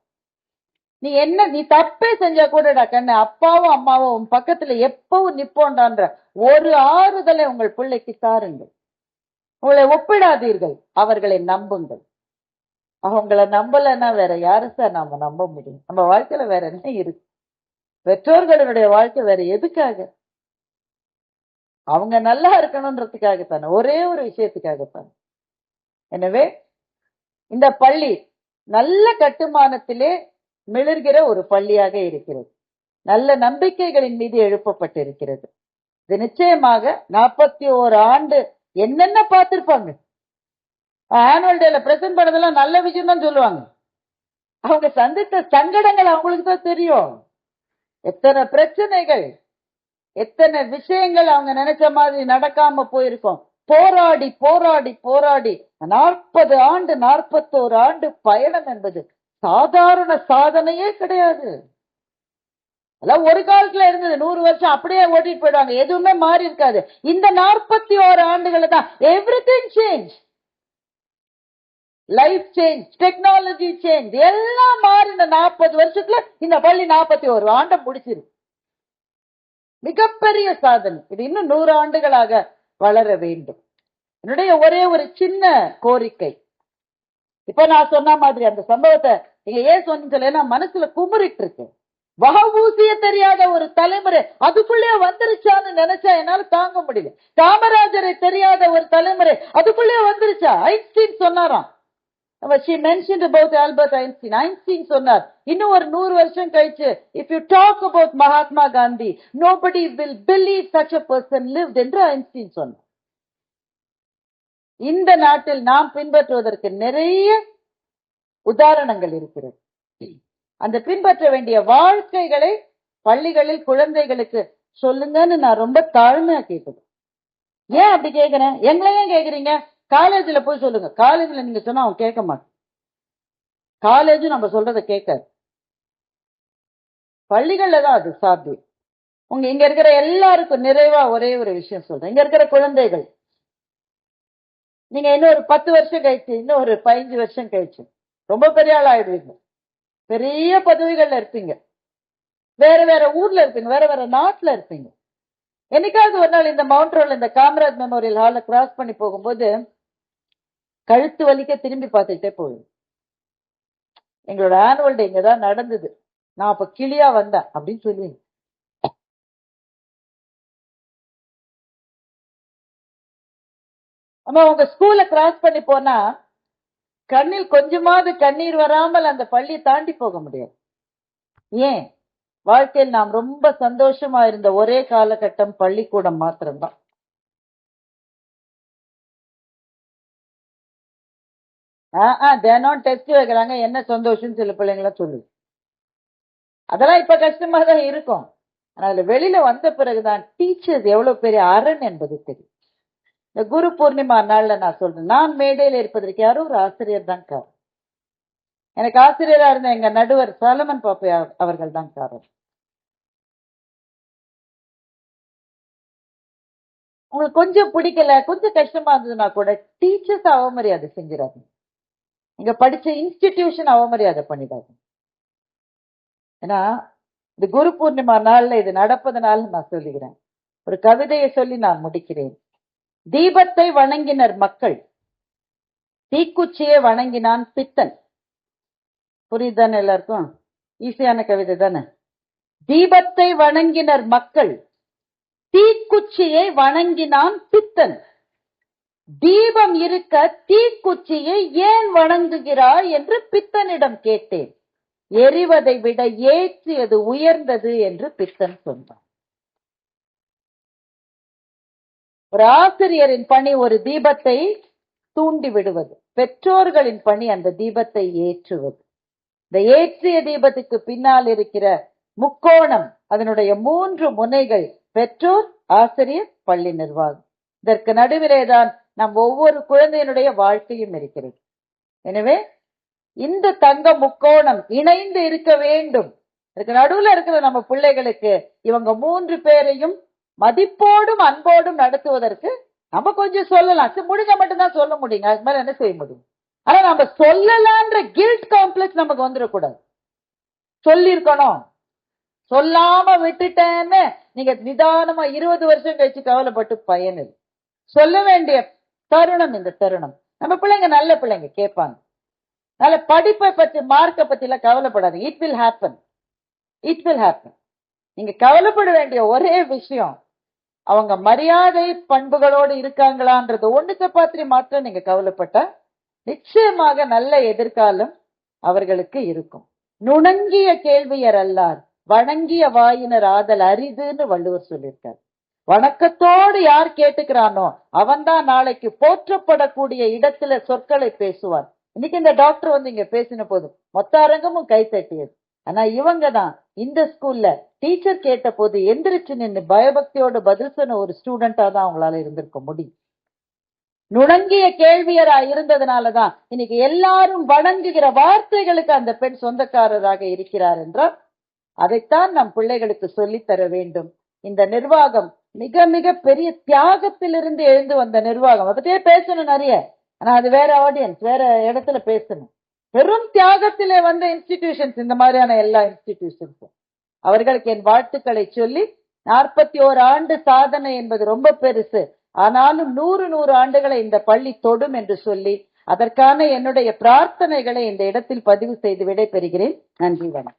நீ தப்பே செஞ்சா கூடடா கண்ணு, அப்பாவும் அம்மாவும் உன் பக்கத்துல எப்பவும் நிப்போண்டான்ற ஒரு ஆறுதலை உங்கள் பிள்ளைக்கு தாருங்கள். உங்களை ஒப்பிடாதீர்கள், அவர்களை நம்புங்கள். அவங்கள நம்பலன்னா வேற யாரு சார் நாம நம்ப முடியும்? நம்ம வாழ்க்கையில வேற என்ன இருக்கு? பெற்றோர்களுடைய வாழ்க்கை வேற எதுக்காக? அவங்க நல்லா இருக்கணும்ன்றதுக்காகத்தானே, ஒரே ஒரு விஷயத்துக்காகத்தானே. எனவே இந்த பள்ளி நல்ல கட்டுமானத்திலே மிளர்கிற ஒரு பள்ளியாக இருக்கிறது. நல்ல நம்பிக்கைகளின் மீது எழுப்பப்பட்டிருக்கிறது. இது நிச்சயமாக 41 ஆண்டு என்னென்ன பார்த்திருப்பாங்க. ஆனுவல் டேல பிரசன்ட் பண்ணதெல்லாம் நல்ல விஷயம் தான் சொல்லுவாங்க. அவங்க சந்தித்த சங்கடங்கள் அவங்களுக்கு தான் தெரியும். எத்தனை பிரச்சனைகள், எத்தனை விஷயங்கள் அவங்க நினைச்ச மாதிரி நடக்காம போயிருக்கோம். போராடி போராடி போராடி 40 ஆண்டு 41 ஆண்டு பயணம் என்பது சாதாரண சாதனையே கிடையாது. அதெல்லாம் ஒரு காலத்துல இருந்தது, 100 வருஷம் அப்படியே ஓட்டிட்டு போயிடுவாங்க, எதுவுமே மாறி இருக்காது. இந்த 41 ஆண்டுகளை தான் everything change, life change, technology change, எல்லாம் மாறி இந்த 40 வருஷத்துல இந்த பள்ளி 41 ஆண்டை முடிச்சிருக்கு. மிகப்பெரிய சாதனை. இது இன்னும் 100 ஆண்டுகளாக வளர வேண்டும். என்னுடைய ஒரே ஒரு சின்ன கோரிக்கை, இப்ப நான் சொன்ன மாதிரி அந்த சம்பவத்தை நீங்க ஏன் சொன்னீங்க, மனசுல குமுறிட்டு இருக்கு. வஹவூசிய தெரியாத ஒரு தலைமுறை அதுக்குள்ளே வந்துருச்சான்னு நினைச்சா என்னால தாங்க முடியல. காமராஜரை தெரியாத ஒரு தலைமுறை அதுக்குள்ளே வந்துருச்சா? ஐன்ஸ்டீன் சொன்னாராம். She mentioned about Albert Einstein. Einstein சொன்னார், இன்னும் ஒரு 100 வருஷம் கழிச்சு, if you talk about Mahatma Gandhi, nobody will believe such a person lived என்று ஐன்ஸ்டீன் சொன்னார். இந்த நாட்டில் நாம் பின்பற்றுவதற்கு நிறைய உதாரணங்கள் இருக்கிறது. அந்த பின்பற்ற வேண்டிய வாழ்க்கைகளை பள்ளிகளில் குழந்தைகளுக்கு சொல்லுங்கன்னு நான் ரொம்ப தாழ்மையா கேட்குறேன். ஏன் அப்படி கேட்கிறேன்? எங்களையும் கேக்குறீங்க, காலேஜ்ல போய் சொல்லுங்க. காலேஜ்ல நீங்க சொன்னா அவன் கேட்க மாட்டான். காலேஜும் நம்ம சொல்றதை கேட்காது. பள்ளிகள்ல தான் அது சாத்தியம். இங்க இருக்கிற எல்லாருக்கும் நிறைவா ஒரே ஒரு விஷயம் சொல்றேன். இங்க இருக்கிற குழந்தைகள், நீங்க இன்னும் ஒரு 10 வருஷம் கழிச்சு, இன்னும் ஒரு 15 வருஷம் கழிச்சு ரொம்ப பெரிய ஆள் ஆயிடுவீங்க. பெரிய பதவிகள்ல இருப்பீங்க, வேற வேற ஊர்ல இருப்பீங்க, வேற வேற நாட்டுல இருப்பீங்க. என்னைக்காவது ஒரு நாள் இந்த மவுண்ட் ரோட்ல இந்த காமராஜ் மெமோரியல் ஹால கிராஸ் பண்ணி போகும்போது கழுத்து வலிக்க திரும்பி பார்த்துட்டே போகுது. எங்களோட ஆனுவல் டே இங்கதான் நடந்தது, நான் அப்ப கிளியா வந்தேன் அப்படின்னு சொல்லுவீங்க. ஆமா, உங்க ஸ்கூல்ல கிராஸ் பண்ணி போனா கண்ணில் கொஞ்சமாவது கண்ணீர் வராமல் அந்த பள்ளியை தாண்டி போக முடியாது. ஏன்? வாழ்க்கையில் நாம் ரொம்ப சந்தோஷமா இருந்த ஒரே காலகட்டம் பள்ளிக்கூடம் மாத்திரம்தான். தினம் டெஸ்ட் வைக்கிறாங்க, என்ன சந்தோஷம் சில பிள்ளைங்களா சொல்லுது. அதெல்லாம் இப்ப கஷ்டமா தான் இருக்கும். ஆனா அதுல வெளியில வந்த பிறகுதான் டீச்சர்ஸ் எவ்வளவு பெரிய அரண் என்பது தெரியும். இந்த குரு பூர்ணிமா நாள்ல நான் சொல்றேன், நான் மேடையில் இருப்பதற்கு யாரும் ஒரு ஆசிரியர் தான் காரணம். எனக்கு ஆசிரியரா இருந்த எங்க நடுவர் சாலமன் பாப்பையா அவர்கள் தான் காரணம். உங்களுக்கு கொஞ்சம் பிடிக்கல, கொஞ்சம் கஷ்டமா இருந்ததுன்னா கூட டீச்சர்ஸ் அவமரியாதை செஞ்சிடாது. இங்க படிச்ச இன்ஸ்டிடியூஷன் அவமரியாதை பண்ணிடாது. ஏன்னா இந்த குரு பூர்ணிமா நாள்ல இது நடப்பதனால நான் சொல்லுகிறேன். ஒரு கவிதையை சொல்லி நான் முடிக்கிறேன். தீபத்தை வணங்கினர் மக்கள், தீக்குச்சியை வணங்கினான் பித்தன். புரியுதானே எல்லாருக்கும்? ஈஸியான கவிதை தானே. தீபத்தை வணங்கினர் மக்கள், தீக்குச்சியை வணங்கினான் பித்தன். தீபம் இருக்க தீக்குச்சியை ஏன் வணங்குகிறாய் என்று பித்தனிடம் கேட்டேன். எரிவதை விட ஏற்றியது உயர்ந்தது என்று பித்தன் சொன்னான். ஒரு ஆசிரியரின் பணி ஒரு தீபத்தை தூண்டி விடுவது, பெற்றோர்களின் பணி அந்த தீபத்தை ஏற்றுவது. இந்த ஏற்றிய தீபத்துக்கு பின்னால் இருக்கிற முக்கோணம், அதனுடைய 3 முனைகள் பெற்றோர், ஆசிரியர், பள்ளி நிர்வாகம். இதற்கு நடுவிலேதான் நம் ஒவ்வொரு குழந்தையினுடைய வாழ்க்கையும் இருக்கிறது. எனவே இந்த தங்க முக்கோணம் இணைந்து இருக்க வேண்டும். இதுக்கு நடுவுல இருக்கிற நம்ம பிள்ளைகளுக்கு இவங்க 3 பேரையும் மதிப்போடும் அன்போடும் நடத்துவதற்கு நம்ம கொஞ்சம் சொல்லலாம். முடிஞ்ச மட்டும்தான் சொல்ல முடியுங்க, அதுக்கு மேல என்ன செய்ய முடியும்? ஆனா நம்ம சொல்லலான்ற கில்ட் காம்ப்ளெக்ஸ் நமக்கு வந்துடக்கூடாது. சொல்லிருக்கணும், சொல்லாம விட்டுட்டேன்னு நீங்க நிதானமா 20 வருஷம் கழிச்சு கவலைப்பட்டு பயனில்லை. சொல்ல வேண்டிய தருணம் இந்த தருணம். நம்ம பிள்ளைங்க நல்ல பிள்ளைங்க, கேட்பாங்க. நல்ல படிப்பை பத்தி மார்க்கை பத்தி எல்லாம் கவலைப்படாது. It will happen, it will happen. நீங்க கவலைப்பட வேண்டிய ஒரே விஷயம், அவங்க மரியாதை பண்புகளோடு இருக்காங்களான்றது ஒண்ணுக்கு பற்றி மாத்திரம் நீங்க கவலைப்பட்ட நிச்சயமாக நல்ல எதிர்காலம் அவர்களுக்கு இருக்கும். நுணங்கிய கேள்வியர் அல்லார் வணங்கிய வாயினர் ஆதல் அரிதுன்னு வள்ளுவர் சொல்லியிருக்கார். வணக்கத்தோடு யார் கேட்டுக்கிறானோ அவன்தான் நாளைக்கு போற்றப்படக்கூடிய இடத்துல சொற்களை பேசுவான். இன்னைக்கு இந்த டாக்டர் வந்து இங்க பேசின போது மொத்த அரங்கமும் கை தட்டியது. ஆனா இவங்க தான் இந்த ஸ்கூல்ல டீச்சர் கேட்ட போது எந்திரிச்சு நின்று பயபக்தியோட பதில் சொன்ன ஒரு ஸ்டூடெண்டா தான் அவங்களால இருந்திருக்க முடியும். நுணங்கிய கேள்வியரா இருந்ததுனாலதான் இன்னைக்கு எல்லாரும் வணங்குகிற வார்த்தைகளுக்கு அந்த பெண் சொந்தக்காரராக இருக்கிறார் என்றால் அதைத்தான் நம் பிள்ளைகளுக்கு சொல்லித்தர வேண்டும். இந்த நிர்வாகம் மிக மிக பெரிய தியாகத்திலிருந்து எழுந்து வந்த நிர்வாகம். அதை பத்தியே பேசணும் நிறைய, ஆனா அது வேற ஆடியன்ஸ், வேற இடத்துல பேசணும். பெரும் தியாகத்திலே வந்த இன்ஸ்டிடியூஷன்ஸ் இந்த மாதிரியான எல்லா இன்ஸ்டிடியூஷன்ஸும். அவர்களுக்கு என் வாழ்த்துக்களை சொல்லி, 41 ஆண்டு சாதனை என்பது ரொம்ப பெருசு, ஆனாலும் 100 ஆண்டுகளை இந்த பள்ளி தொடும் என்று சொல்லி அதற்கான என்னுடைய பிரார்த்தனைகளை இந்த இடத்தில் பதிவு செய்து விடை பெறுகிறேன். நன்றி, வணக்கம்.